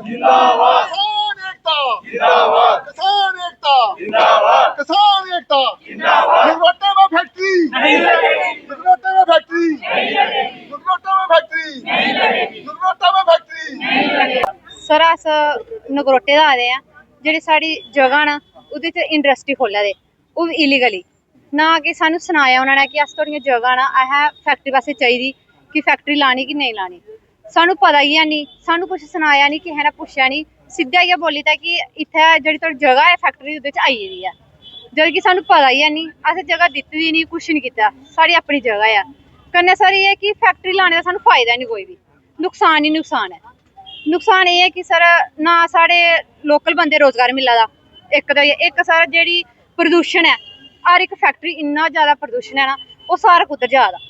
जिंदाबाद किसान एकता जिंदाबाद किसान एकता जिंदाबाद किसान एकता जिंदाबाद नगरोटे में फैक्ट्री नहीं लगेगी नगरोटे में फैक्ट्री नहीं लगेगी नगरोटे में फैक्ट्री नहीं लगेगी नगरोटे में फैक्ट्री नहीं लगेगी। सर अस नगरोटे दा आए हैं जेह्ड़ी साढ़ी जगह ना उहदे च इंडस्ट्री खोल्ला दे ओह् इलीगली ना कि सानू सनाया उन्होंने कि अस थोड़ी जगह ना असें फैक्ट्री वास्ते चाहिए कि फैक्ट्री लानी कि नहीं लानी सानू पता ही है नहीं सानू कुछ सनाया नहीं किसी ने पुछया नहीं सिद्धा इ'यै बोली दित्ता कि इत्थै जेह्ड़ी थोड़ी जगह है फैक्ट्री उहदे च आई गेदी है जद कि सानू पता ही है नहीं असें जगह दित्ती दी नहीं कुछ नहीं कीता साढ़ी अपनी जगह है कन्नै सर एह् है कि फैक्ट्री लाने दा सानू फायदा नहीं कोई भी नुकसान ही नुकसान है नुकसान एह् है कि सर ना साढ़े लोकल बंदे रोजगार मिला दा इक सर जेह्ड़ी प्रदूषण है हर एक फैक्ट्री इन्ना ज्यादा प्रदूषण है ना ओह् सारा कुद्धर जा दा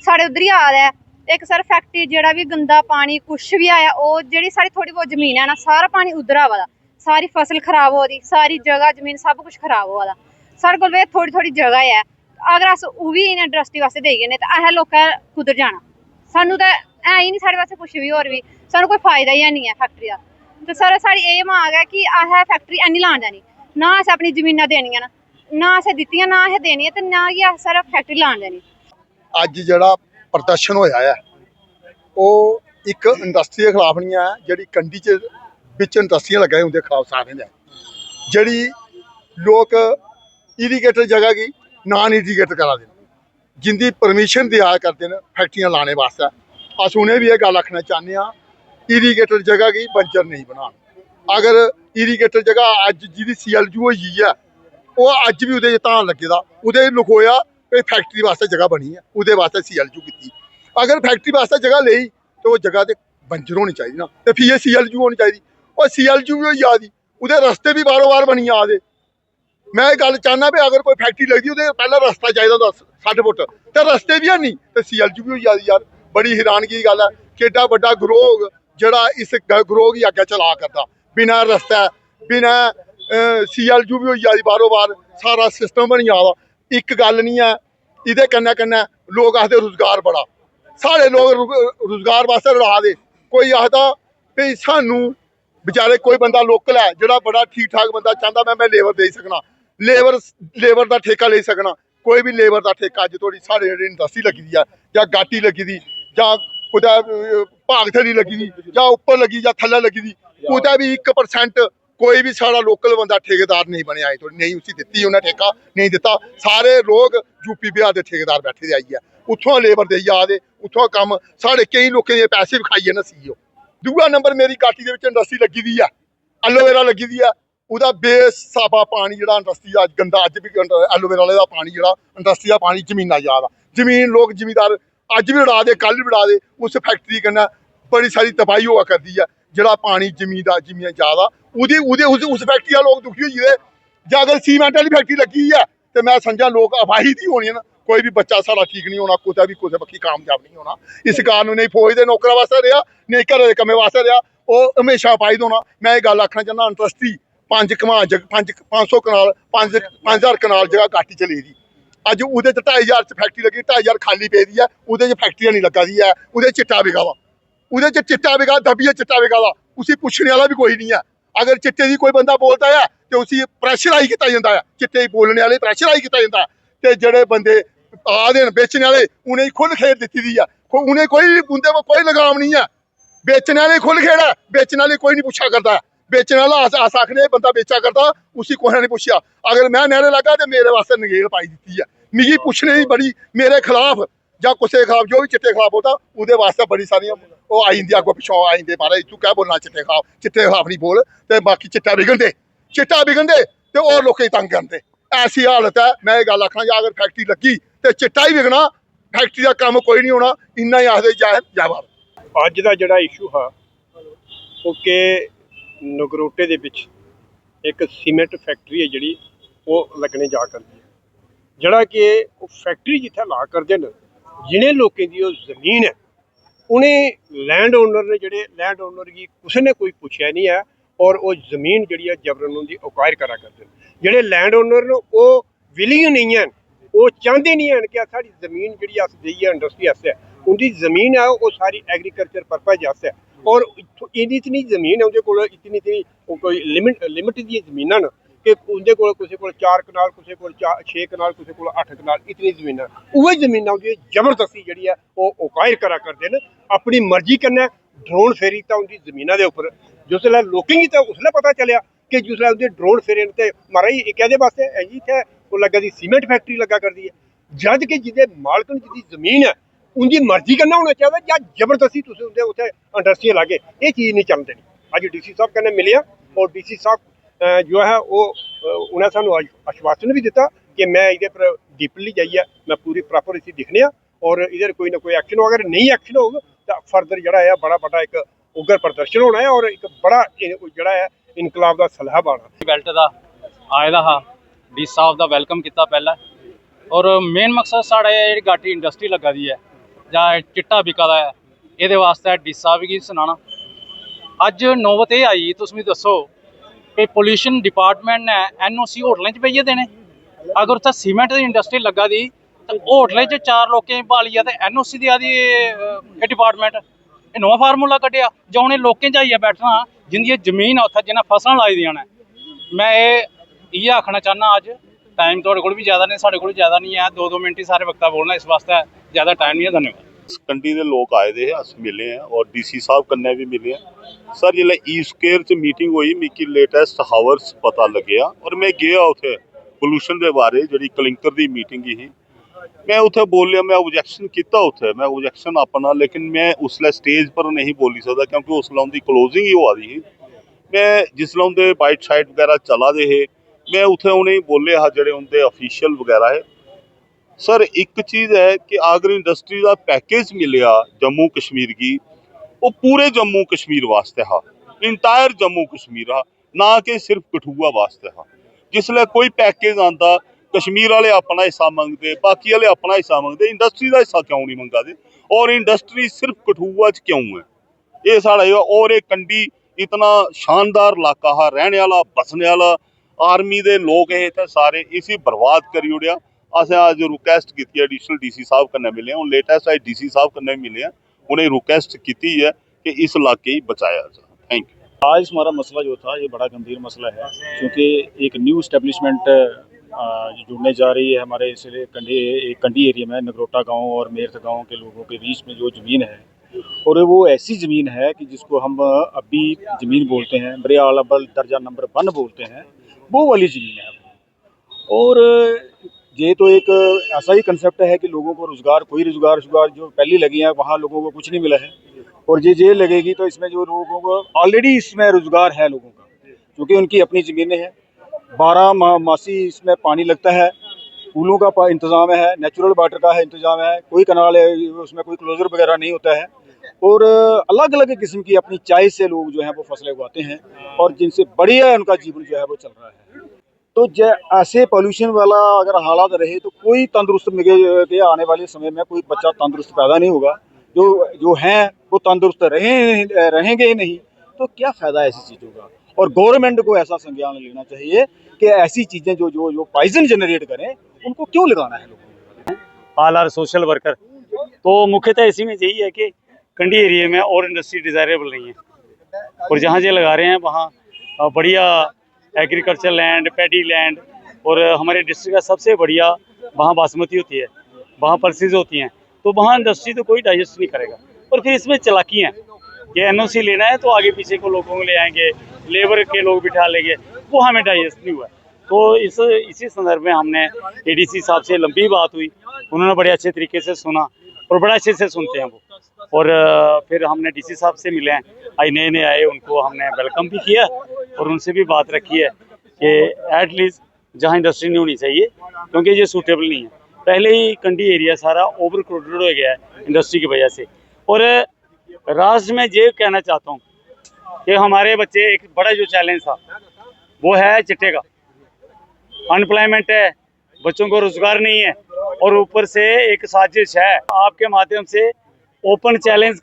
साढ़े उद्धर ही आ दा है एक सर फैक्ट्री जेह्ड़ा भी गंदा पानी कुछ भी आया ओह् जेह्ड़ी साढ़ी थोड़ी बहुत जमीन है ना सारा पानी उद्धर आवा दा सारी फसल खराब हो दी सारी जगह जमीन सब कुछ खराब होआ दा साढ़े कोल थोड़ी थोड़ी जगह है अगर अस ओह् बी इंडस्ट्री वास्ते देई जन्ने ते असें लोकें कुद्धर जाना सानू ते है ही नहीं साढ़े वास्ते कुछ भी होर भी सानू कोई फायदा ही नहीं है फैक्ट्री दा ते सर साढ़ी एह् मंग है कि असें फैक्ट्री हैनी लान देनी ना असें अपनी जमीनां देनियां ना असें दित्तियां ना असें देनियां ते ना गै अस सर फैक्ट्री लान देनी। ਅੱਜ ਜਿਹੜਾ ਪ੍ਰਦਰਸ਼ਨ ਹੋਇਆ ਹੈ ਉਹ ਇੱਕ ਇੰਡਸਟਰੀ ਦੇ ਖਿਲਾਫ ਨਹੀਂ ਹੈ ਜਿਹੜੀ ਕੰਡੀ 'ਚ ਵਿੱਚ ਇੰਡਸਟਰੀਆਂ ਲੱਗੇ ਉਹਦੇ ਖਿਲਾਫ ਸਾਰੇ ਨੇ ਜਿਹੜੀ ਲੋਕ ਇਰੀਗੇਟਰ ਜਗ੍ਹਾ ਕੀ ਨਾਨ ਇਰੀਗੇਟਰ ਕਰਾ ਦੇਣ जिंदी परमिशन दिया करते हैं फैक्ट्रियां लाने वास्ते अस उन्हें भी ये गल आखना चाहते हैं इरीगेटर जगह की बंजर नहीं बना अगर इरीगेटर जगह अज जी CLU हो गई है वो अज भी वो धान लगे दा उदे लिखोया कि फैक्ट्री वास्ते जगह बनी है उदे वास्ते CLU की अगर फैक्ट्री वास्ते जगह ली तो वो जगह तो बंजर होनी चाहिए ना तो फिर CLU होनी चाहिए और CLU भी हो जा दी उदे रस्ते भी बारों बार बनी आ दे मैं गल चाहना भी अगर कोई फैक्ट्री लगती वो पहला रस्ता चाहिए 60 फुट तो रस्ते भी है नहीं तो CLU भी हो जाती यार बड़ी हैरानगी की गल है केडा बड़ा ग्रोह जड़ा इस ग्रोह की अग्गे चला करता बिना रस्ता बिना CLU भी हो जाती बारों बार सारा सिस्टम बनी जा एक गल नहीं है इहदे कन्नै कन्नै लोग आखदे रोजगार बड़ा साढ़े लोग रोजगार वास्ते लड़ा दे कोई आखदा भी सानू बेचारे कोई बंदा लोकल है जोड़ा बड़ा ठीक ठाक बंदा चाहता मैं लेबर दे सकना लेबर का ठेका ले सकना कोई भी लेबर का ठेका अज थोड़ी साढ़े इंडस्ट्री लगी दी है जां गाटी लगी दी जां कुदै भागथली लगी दी जां उप्पर लगी जां थल्ले लगी दी कुदै भी 1% कोई भी साढ़ा लोकल बंदा ठेकेदार नहीं बने आई थोड़ी नहीं उसी दित्ती उन्हें ठेका नहीं दिता सारे लोग यूपी बिहार के ठेकेदार बैठे दे आइए उत्थों लेबर देई आ दे उत्थों कम साढ़े कई लोगों के पैसे भी खाइए नसीओ दूआ नंबर मेरी घाटी के इंडस्ट्री लगी दी है एलोवेरा लगी दी है ਉਹਦਾ ਬੇਸਾਬਾ ਪਾਣੀ ਜਿਹੜਾ ਇੰਡਸਟਰੀ ਦਾ ਗੰਦਾ ਅੱਜ ਵੀ ਐਲੋਵੇਰਾ ਵਾਲੇ ਦਾ ਪਾਣੀ ਜਿਹੜਾ ਇੰਡਸਟਰੀ ਦਾ ਪਾਣੀ ਜ਼ਮੀਨਾਂ ਜ਼ਿਆਦਾ ਜ਼ਮੀਨ ਲੋਕ ਜ਼ਿਮੀਦਾਰ ਅੱਜ ਵੀ ਉਡਾ ਦੇ ਕੱਲ ਵੀ ਉਡਾ ਦੇ ਉਸ ਫੈਕਟਰੀ ਕन्नै बड़ी सारी तबाही हुआ करती है ਜਿਹੜਾ पानी ਜ਼ਮੀਨ ਦਾ ਜ਼ਮੀਨ ਜ਼ਿਆਦਾ ਉਹਦੇ ਉਸ फैक्ट्री ਦਾ लोग दुखी होई गेदे ਜਾਂ अगर सीमेंट वाली फैक्ट्री लगी है तो मैं समझा लोग अफाही दी होनी है ना कोई भी बच्चा सारा ठीक नहीं होना कुछ भी कुछ बक्खी कामयाब नहीं होना इस कारण नहीं फौज के नौकरा वास्ते रहा नहीं घरै के कम्मे वास्ते रहा वो हमेशा अफाही होना मैं ये गल आखना चाहना इंडस्ट्री 500 कनाल 5000 कनाल जगह घाटी चली दी अज वो 2,500 फैक्ट्री लगी 2,500 खाली पे दी है वो फैक्ट्रियां नहीं लगा दी है वो चिट्टा बिका दा वो चिट्टा बिका दबिया चिट्टा बिका दा उसी पुछने वाला भी कोई नहीं है अगर चिट्टे की कोई बंदा बोलता है तो उसी प्रैशराइज किया जाता है चिट्टे बोलने वाले प्रैशराइज किया जाता है तो जोड़े बंदे आ दे बेचने वाले उन्हें खुल खेड़ दी दी है उन्हें कोई उनके कोई लगाम नहीं है बेचने वाले खुल खेड़ है बेचने वाले कोई नहीं पूछा करता है बेचने वाला अस आखने बंदा बेचा करता उसी कुछ ने पूछा अगर मैं नहरे लगा तो मेरे वास्ते नगेल पाई दी है मिगी पूछने की बड़ी मेरे खिलाफ या कुछ खिलाफ जो भी चिट्टे खिलाफ होता वो वास्ते बड़ी सारी वो आई जंदी अगों पिछों आई जंदे महाराज तू क्या बोलना चिट्टे खिलाफ नहीं बोल तो बाकी चिट्टा बिकन दे तो और लोग तंग करते ऐसी हालत है मैं ये गल आखना अगर फैक्ट्री लगी तो चिट्टा ही विकना फैक्ट्री का काम कोई नहीं होना इन्ना ही आखदे जय भारत। अज का जोड़ा इशू है वो कि नगरोटे दे विच एक सीमेंट फैक्ट्री है जी वो लगने जा करती है जड़ा कि फैक्ट्री जिथे ला करते हैं जिन्हें लोगों की जमीन है उन्हें लैंड ओनर ने जोड़े लैंड ओनर की किसी ने कोई पूछया नहीं है और वो जमीन जी है जबरन उनकी अक्वायर करा करते हैं जोड़े लैंड ओनर ने वो विलिंग नहीं है वो चाहते नहीं हैं कि साड़ी जमीन जी अस देइए इंडस्ट्री आस्ते उनकी जमीन है वो सारी एग्रीकल्चर पर्पज वास्ते और इतनी जमीन है उनके कोल इतनी कोई लिमिट दी जमीनां न कि उनके कोल किसी कोल 4 कनाल किसी कोल 6 कनाल किसी कोल 8 कनाल इतनी जमीनां उहे जमीनां उनकी जबरदस्ती जिहड़ी है वो ओकायर करा करदे न अपनी मर्जी कन्नै ड्रोन फेरी तां उनकी जमीनां दे उपर जिसलै लोकें गी तां उसलै पता चलेआ कि जिसलै उनके ड्रोन फेरे न ते महाराज कहदे वास्ते है जी इत्थै ओह् लग्गा दी सीमेंट फैक्ट्री लग्गा करदी है जद कि जिहदे मालकन जिहदी जमीन है उनकी मर्जी करना होना चाहिए या जबरदस्ती तुम उनके उत्थे इंडस्ट्री लागे ये चीज़ नहीं चलते नहीं। अज DC साहब कन्नै मिले और DC साहब जो है वो उन्हें सानू आश्वासन भी दिता कि मैं ये पर डीपली जाइए मैं पूरी प्रॉपर इसी दिखने और इधर कोई ना कोई एक्शन हो अगर नहीं एक्शन होग तो फर्दर जड़ा है बड़ा बड़ा एक उग्र प्रदर्शन होना है और एक बड़ा जड़ा है इनकलाब का सलाहब आना। बेल्ट का आए दा हा DC साहब का वेलकम किया पहला और मेन मकसद साढ़े जी गाटी इंडस्ट्री लगा दी है ਜਾਂ ਚਿੱਟਾ ਵਿਕਾ ਦਾ ਹੈ ਇਹਦੇ ਵਾਸਤੇ ਡੀ ਸਾਹਿਬ ਕੀ ਸੁਣਾਣਾ। ਅੱਜ ਨੌਬਤ ਇਹ ਆਈ ਤੁਸੀਂ ਦੱਸੋ ਕਿ ਪੋਲਿਊਸ਼ਨ ਡਿਪਾਰਟਮੈਂਟ ਨੇ NOC ਹੋਟਲਾਂ 'ਚ ਪਈਏ ਦੇਣੇ ਅਗਰ ਉੱਥੇ ਸੀਮੈਂਟ ਦੀ ਇੰਡਸਟਰੀ ਲੱਗਾ ਦੀ ਤਾਂ ਹੋਟਲੇ 'ਚ 4 ਲੋਕਾਂ ਭਾਲੀ ਆ ਤੇ NOC ਦੀ ਆਦੀ ਇਹ ਡਿਪਾਰਟਮੈਂਟ ਇਹ ਨਵਾਂ ਫਾਰਮੂਲਾ ਕੱਢਿਆ ਜਾਂ ਉਹਨੇ ਲੋਕਾਂ 'ਚ ਆਈਏ ਬੈਠਣਾ ਜਿੰਦੀ ਜ਼ਮੀਨ ਆ ਉੱਥੇ ਜਿਹਨਾਂ ਫਸਲਾਂ ਲਾਈ ਦੀਆਂ ਨੇ। ਮੈਂ ਇਹ ਆਖਣਾ ਚਾਹੁੰਦਾ ਅੱਜ टाइम थोड़े को भी ज़्यादा नहीं साढ़े को ज़्यादा नहीं है 2-2 मिनट ही सारे वक्ता बोलना इस वास्ते ज़्यादा टाइम नहीं है। धन्यवाद। कंडी के लोग आए थे अस मिले हैं और DC साहब कन्नै भी मिले हैं सर जिसलै E-स्केयर च मीटिंग हुई मिगी लेटेस्ट हावर्स पता लग्या और मैं गया उत्थे पोल्यूशन के बारे जी कलिंकर की मीटिंग ही मैं उत्थे बोलिया मैं ऑब्जैक्शन किया उत्थे मैं ऑब्जैक्शन अपना लेकिन मैं उसलै स्टेज पर नहीं बोली सकता क्योंकि उसलै उनकी क्लोजिंग ही होआ दी ही मैं जिसलै उनके बाइट साइड वगैरह चला दे हे मैं उत्थे उन्हें बोले हा जेडे उनके ऑफिशियल वगैरह है सर एक चीज़ है कि अगर इंडस्ट्री का पैकेज मिलिया जम्मू कश्मीर की वो पूरे जम्मू कश्मीर वास्ते हा इंटायर जम्मू कश्मीर हा ना कि सिर्फ कठुआ वास्ते हा। जिसले कोई पैकेज आता कश्मीर वाले अपना हिस्सा मंगते बाकी वाले अपना हिस्सा मंगते इंडस्ट्री का हिस्सा क्यों नहीं मंगा दे और इंडस्ट्री सिर्फ कठुआ च क्यों है ये साढ़ा और एक कंडी इतना शानदार इलाका हा रहने वाला बसने वाला आर्मी के लोग है सारे इसी बर्बाद करी ओड़िया। असें अज रिक्वेस्ट की एडिशनल DC साहब कन्नै मिले हैं लेटेस्ट अज DC साहब कन्नै मिले हैं उन्हें रिक्वेस्ट की है कि इस इलाके ही बचाया जाए। Thank you. आज हमारा मसला जो था ये बड़ा गंभीर मसला है क्योंकि एक न्यू इस्टेब्लिशमेंट जुड़ने जा रही है हमारे इसलिए कंडी एरिया में नगरोटा गांव और मेरठ गांव के लोगों के बीच में जो ज़मीन है और वो ऐसी ज़मीन है कि जिसको हम अभी ज़मीन बोलते हैं बरियाल अव्वल दर्जा नंबर 1 बोलते हैं वो वाली ज़मीन है। और ये तो एक ऐसा ही कंसेप्ट है कि लोगों को रोज़गार जो पहले लगी है वहाँ लोगों को कुछ नहीं मिला है और ये लगेगी तो इसमें जो लोगों को ऑलरेडी इसमें रोज़गार है लोगों का क्योंकि उनकी अपनी ज़मीनें हैं 12 मासी इसमें पानी लगता है पुलों का इंतज़ाम है नेचुरल वाटर का है इंतज़ाम है कोई कनाल है उसमें कोई क्लोजर वगैरह नहीं होता है और अलग अलग किस्म की अपनी चाय से लोग जो हैं वो फसलें उगाते हैं और जिनसे बढ़िया उनका जीवन जो है वो चल रहा है। तो ऐसे पोल्यूशन वाला अगर हालात रहे तो कोई तंदुरुस्त के आने वाले समय में कोई बच्चा तंदुरुस्त पैदा नहीं होगा जो हैं वो तंदुरुस्त रहेंगे ही नहीं तो क्या फ़ायदा ऐसी चीज़ों का। और गवर्नमेंट को ऐसा संज्ञान लेना चाहिए कि ऐसी चीज़ें जो पॉइजन जनरेट करें उनको क्यों लगाना है लोगों को। ऑल आर सोशल वर्कर तो मुख्यतः इसी में यही है कि कंडी एरिया में और इंडस्ट्री डिज़ायरेबल नहीं है और जहाँ ये लगा रहे हैं वहाँ बढ़िया एग्रीकल्चर लैंड पैडी लैंड और हमारे डिस्ट्रिक्ट का सबसे बढ़िया वहाँ बासमती होती है वहाँ पल्सेज होती हैं तो वहाँ इंडस्ट्री तो कोई डाइजेस्ट नहीं करेगा। और फिर इसमें चालाकी हैं कि NOC लेना है तो आगे पीछे को लोगों को ले आएंगे लेबर के लोग बिठा लेंगे वो हमें डाइजेस्ट नहीं हुआ। तो इसी संदर्भ में हमने ADC साहब से लंबी बात हुई उन्होंने बड़े अच्छे तरीके से सुना और बड़ा अच्छे से सुनते हैं वो और फिर हमने DC साहब से मिले हैं आज नए आए उनको हमने वेलकम भी किया और उनसे भी बात रखी है कि एटलीस्ट जहाँ इंडस्ट्री नहीं होनी चाहिए क्योंकि ये सूटेबल नहीं है। पहले ही कंडी एरिया सारा ओवर क्राउडेड हो गया है इंडस्ट्री की वजह से। और राष्ट्र में ये कहना चाहता हूँ कि हमारे बच्चे एक बड़ा जो चैलेंज था वो है चिट्टे का अनएम्प्लॉयमेंट है बच्चों को रोजगार नहीं है और ऊपर से एक साजिश है आपके माध्यम से ओपन चैलेंज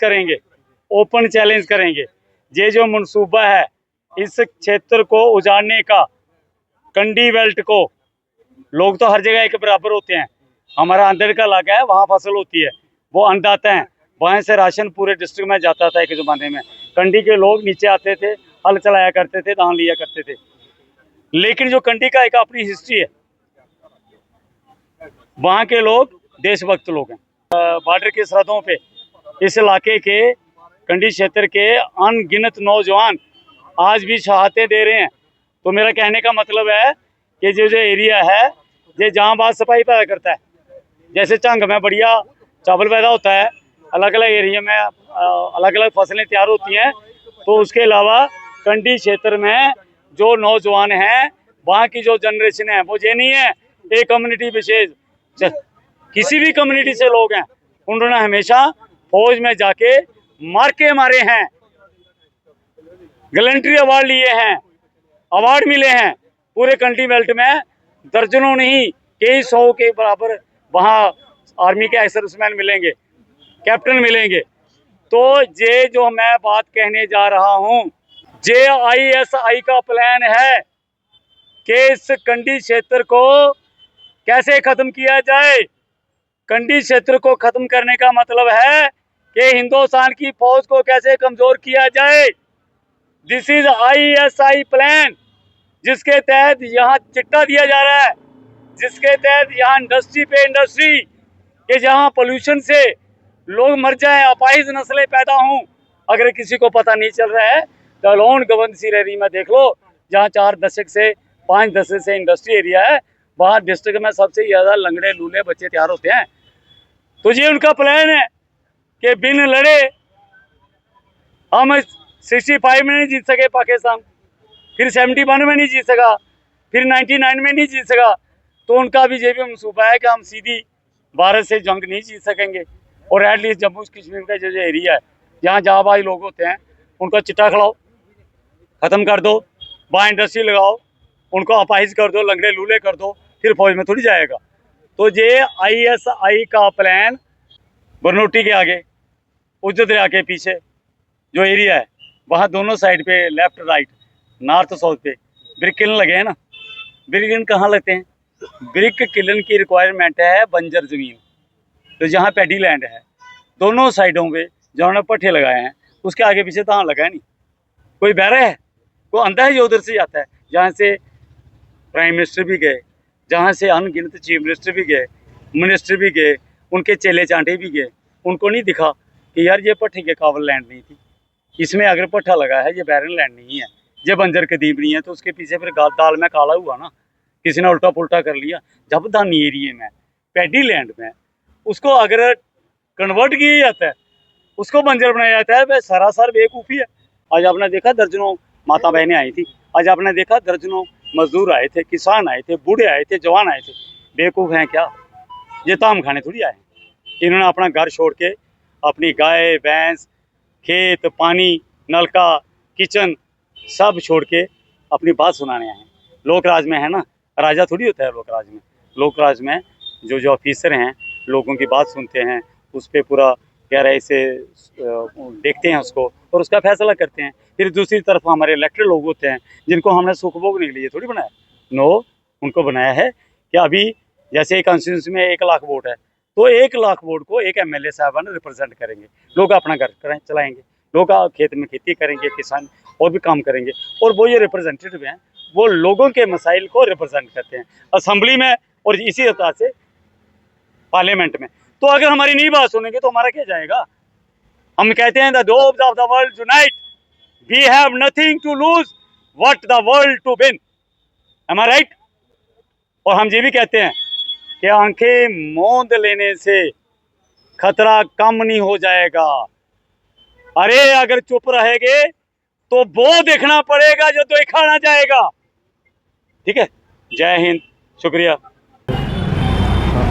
करेंगे ये जो मनसूबा है इस क्षेत्र को उजाड़ने का कंडी बेल्ट को लोग तो हर जगह एक बराबर होते हैं हमारा अंदर का इलाका है वहाँ फसल होती है वो अन्नदाता हैं वहाँ से राशन पूरे डिस्ट्रिक्ट में जाता था एक ज़माने में। कंडी के लोग नीचे आते थे, हल चलाया करते थे, धान लिया करते थे। लेकिन जो कंडी का एक अपनी हिस्ट्री है, वहाँ के लोग देशभक्त लोग हैं। बॉर्डर की सरहदों पे इस इलाके के कंडी क्षेत्र के अनगिनत नौजवान आज भी शहादतें दे रहे हैं। तो मेरा कहने का मतलब है कि जो एरिया है ये जहांबाज सिपाही पैदा करता है। जैसे चंग में बढ़िया चावल पैदा होता है, अलग अलग एरिया में अलग अलग फसलें तैयार होती हैं, तो उसके अलावा कंडी क्षेत्र में जो नौजवान हैं, वहाँ की जो जनरेशन है वो ये नहीं है एक कम्युनिटी विशेष, किसी भी कम्युनिटी से लोग हैं, उन्होंने हमेशा फौज में जाके मार के मारे हैं, गैलेंट्री अवार्ड लिए हैं, अवार्ड मिले हैं। पूरे कंट्री बेल्ट में दर्जनों नहीं कई सौ के बराबर वहाँ आर्मी के सर्विसमैन मिलेंगे, कैप्टन मिलेंगे। तो ये जो मैं बात कहने जा रहा हूँ, JISI का प्लान है कि इस कंडी क्षेत्र को कैसे खत्म किया जाए। कंडी क्षेत्र को खत्म करने का मतलब है कि हिंदुस्तान की फौज को कैसे कमजोर किया जाए। दिस इज ISI प्लान, जिसके तहत यहाँ चिट्टा दिया जा रहा है, जिसके तहत यहाँ इंडस्ट्री पे इंडस्ट्री कि जहाँ पोल्यूशन से लोग मर जाएं, अपाहिज नस्लें पैदा हों। अगर किसी को पता नहीं चल रहा है तो अलोन गवंद सिरेरी में देख लो, जहाँ 4 दशक से 5 दशक से इंडस्ट्री एरिया है, वहाँ डिस्ट्रिक्ट में सबसे ज़्यादा लंगड़े लूले बच्चे तैयार होते हैं। तो ये उनका प्लान है कि बिन लड़े हम 65 में नहीं जीत सके पाकिस्तान, फिर 71 में नहीं जीत सका, फिर 99 में नहीं जीत सका, तो उनका भी ये भी मनसूबा है कि हम सीधी भारत से जंग नहीं जीत सकेंगे। और एटलीस्ट जम्मू कश्मीर का जो एरिया है जहाँ जाबाज लोग होते हैं, उनको चिट्टा खिलाओ, ख़त्म कर दो, वहाँ इंडस्ट्री लगाओ, उनको अपाहिज कर दो, लंगड़े लूले कर दो, फिर फौज में थोड़ी जाएगा। तो ये ISI का प्लान बरनोटी के आगे, उज्जत दरिया के पीछे जो एरिया है, वहाँ दोनों साइड पे लेफ्ट राइट नॉर्थ साउथ पे ब्रिक किलन लगे हैं ना। ब्रिक किलन कहाँ लगते हैं? ब्रिक किलन की रिक्वायरमेंट है बंजर ज़मीन, तो जहाँ पैडी लैंड है दोनों साइडों पे जहाँ पट्टे लगाए हैं, उसके आगे पीछे तो लगा नहीं, कोई बहरा है, कोई अंधा है जो उधर से जाता है। जहाँ से प्राइम मिनिस्टर भी गए, जहाँ से अनगिनत चीफ मिनिस्टर भी गए, मिनिस्टर भी गए, उनके चेले चांटे भी गए, उनको नहीं दिखा कि यार ये पट्टे के काबिल लैंड नहीं थी, इसमें अगर पट्टा लगा है ये बैरन लैंड नहीं है, ये बंजर कदीम नहीं है। तो उसके पीछे फिर दाल में काला हुआ ना, किसी ने उल्टा पुल्टा कर लिया। जब धानी एरिए में पैडी लैंड में उसको अगर कन्वर्ट किया जाता है, उसको बंजर बनाया जाता है, वह सरासर बेवकूफ़ी है। आज आपने देखा दर्जनों माता बहनें आई थी, आज आपने देखा दर्जनों मजदूर आए थे, किसान आए थे, बूढ़े आए थे, जवान आए थे। बेवकूफ़ हैं क्या? ये ताम खाने थोड़ी आए। इन्होंने अपना घर छोड़ के अपनी गाय भैंस, खेत, पानी, नलका, किचन सब छोड़ के अपनी बात सुनाने आए हैं। लोक राज में है ना, राजा थोड़ी होता है लोक राज में। लोक राज में जो ऑफिसर हैं लोगों की बात सुनते हैं, उस पर पूरा गहराई से देखते हैं उसको और उसका फैसला करते हैं। फिर दूसरी तरफ हमारे इलेक्टेड लोग होते हैं जिनको हमने सुख भोगने के लिए थोड़ी बनाया। नो, उनको बनाया है कि अभी जैसे एक कॉन्स्टिट्यूंसी में 1 लाख वोट है, तो 1 लाख वोट को एक MLA साहबान रिप्रेजेंट करेंगे। लोग अपना घर चलाएंगे, लोग खेत में खेती करेंगे, किसान और भी काम करेंगे, और वो ये रिप्रेजेंटेटिव हैं, वो लोगों के मसाइल को रिप्रेजेंट करते हैं असेंबली में और इसी तरह से पार्लियामेंट में। तो अगर हमारी नहीं बात सुनेंगे तो हमारा क्या जाएगा? हम कहते हैं the dogs of the world unite, we have nothing to lose what the world to win. Am I right? और हम ये भी कहते हैं कि आंखें मूंद लेने से खतरा कम नहीं हो जाएगा। अरे अगर चुप रहेंगे तो वो देखना पड़ेगा जो देखा ना जाएगा। ठीक है, जय हिंद, शुक्रिया।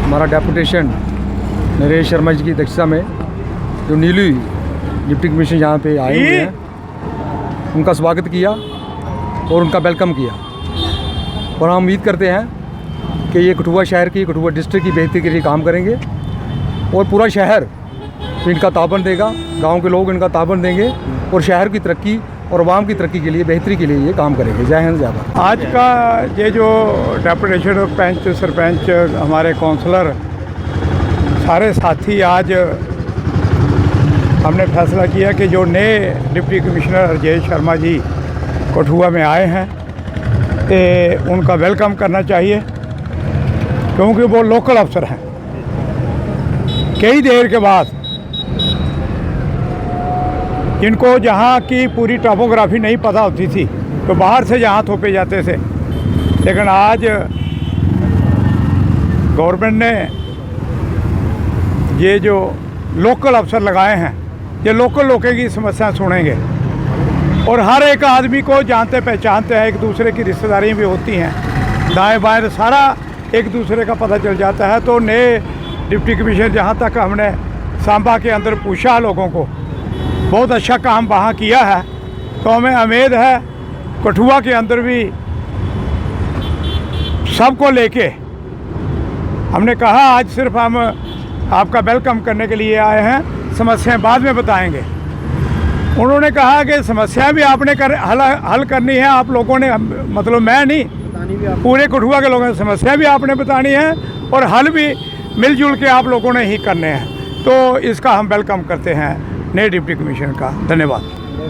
हमारा डेपुटेशन नरेश शर्मा जी की अध्यक्षता में जो नीली डिप्टी कमिश्नर यहाँ पे आए हुए हैं, उनका स्वागत किया और उनका वेलकम किया। और हम उम्मीद करते हैं कि ये कठुआ शहर की, कठुआ डिस्ट्रिक्ट की बेहतरी के लिए काम करेंगे और पूरा शहर इनका ताबन देगा, गांव के लोग इनका ताबन देंगे और शहर की तरक्की और आवाम की तरक्की के लिए, बेहतरी के लिए ये काम करेंगे। जय हिंद, जय भारत। आज का ये जो डेपुटेशन पंच, सरपंच, हमारे काउंसलर, सारे साथी आज हमने फैसला किया कि जो नए डिप्टी कमिश्नर राजेश शर्मा जी कठुआ में आए हैं तो उनका वेलकम करना चाहिए, क्योंकि वो लोकल अफसर हैं। कई देर के बाद जिनको जहाँ की पूरी टोपोग्राफी नहीं पता होती थी तो बाहर से यहाँ थोपे जाते थे, लेकिन आज गवर्नमेंट ने ये जो लोकल अफसर लगाए हैं, ये लोकल लोगों की समस्या सुनेंगे और हर एक आदमी को जानते पहचानते हैं, एक दूसरे की रिश्तेदारियाँ भी होती हैं, दाएं बाएं सारा एक दूसरे का पता चल जाता है। तो नए डिप्टी कमिश्नर, जहाँ तक हमने सांबा के अंदर पूछा लोगों को, बहुत अच्छा काम वहाँ किया है, तो हमें उम्मीद है कठुआ के अंदर भी सबको लेके हमने कहा आज सिर्फ हम आपका वेलकम करने के लिए आए हैं, समस्याएं बाद में बताएंगे। उन्होंने कहा कि समस्याएं भी आपने हल करनी है, आप लोगों ने, मतलब मैं नहीं, पूरे कठुआ के लोगों ने समस्या भी आपने बतानी है और हल भी मिलजुल के आप लोगों ने ही करने हैं। तो इसका हम वेलकम करते हैं नए डिप्टी कमिश्नर का। धन्यवाद।